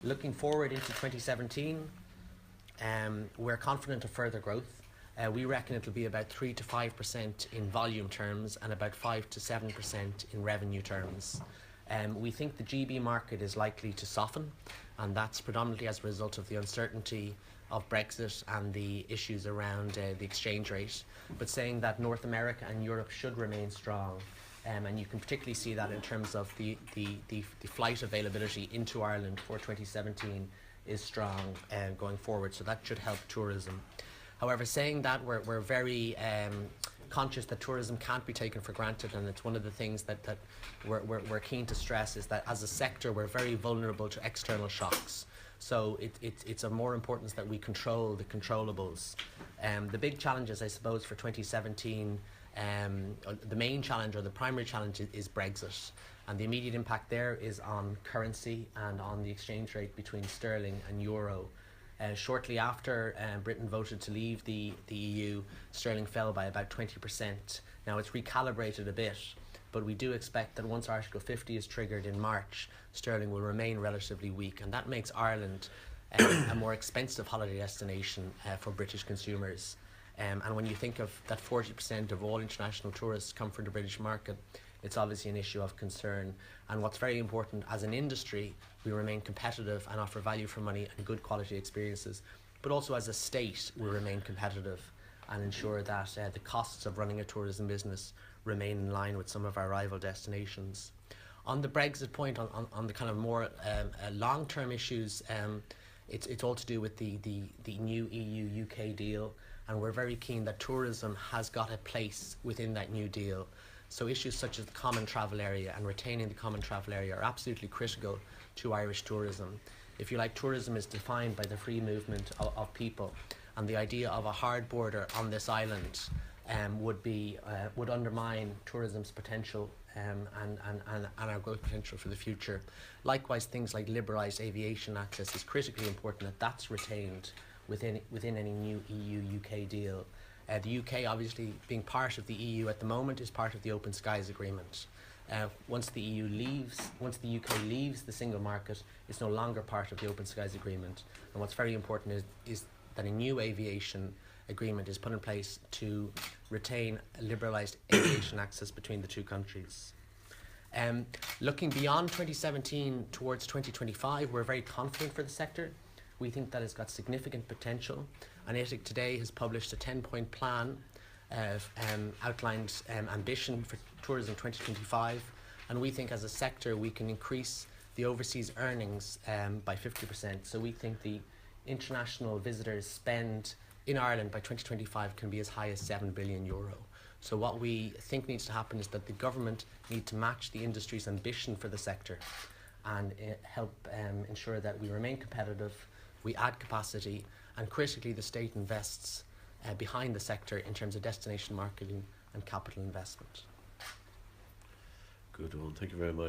Looking forward into 2017, we're confident of further growth. We reckon it'll be about 3 to 5% in volume terms and about 5 to 7% in revenue terms. We think the GB market is likely to soften, and that's predominantly as a result of the uncertainty of Brexit and the issues around the exchange rate, but saying that North America and Europe should remain strong. And you can particularly see that in terms of the flight availability into Ireland for 2017 is strong going forward, so that should help tourism. However, saying that, we're very conscious that tourism can't be taken for granted, and it's one of the things that we're keen to stress is that as a sector we're very vulnerable to external shocks. So it's of more importance that we control the controllables. The big challenges, I suppose, for 2017, the main challenge or the primary challenge is Brexit, and the immediate impact there is on currency and on the exchange rate between sterling and euro. Shortly after Britain voted to leave the EU, sterling fell by about 20%. Now it's recalibrated a bit, but we do expect that once Article 50 is triggered in March, sterling will remain relatively weak, and that makes Ireland a more expensive holiday destination for British consumers. And when you think of that 40% of all international tourists come from the British market, it's obviously an issue of concern. And what's very important, as an industry, we remain competitive and offer value for money and good quality experiences. But also as a state, we remain competitive and ensure that the costs of running a tourism business remain in line with some of our rival destinations. On the Brexit point, on the kind of more long-term issues, it's all to do with the new EU-UK deal, and we're very keen that tourism has got a place within that new deal. So issues such as the common travel area and retaining the common travel area are absolutely critical to Irish tourism. If you like, tourism is defined by the free movement of people, and the idea of a hard border on this island would undermine tourism's potential and our growth potential for the future. Likewise, things like liberalised aviation access is critically important that that's retained within any new EU-UK deal. The UK, obviously, being part of the EU at the moment, is part of the Open Skies Agreement. Once the UK leaves the single market, it's no longer part of the Open Skies Agreement. And what's very important is that a new aviation agreement is put in place to retain liberalised aviation access between the two countries. Looking beyond 2017 towards 2025, we're very confident for the sector. We think that it's got significant potential, and ATIC today has published a 10-point plan of outlined ambition for tourism 2025, and we think as a sector we can increase the overseas earnings by 50%. So we think the international visitors spend in Ireland by 2025 can be as high as €7 billion. So what we think needs to happen is that the government need to match the industry's ambition for the sector and help ensure that we remain competitive, we add capacity, and critically the state invests behind the sector in terms of destination marketing and capital investment. Good, well, thank you very much.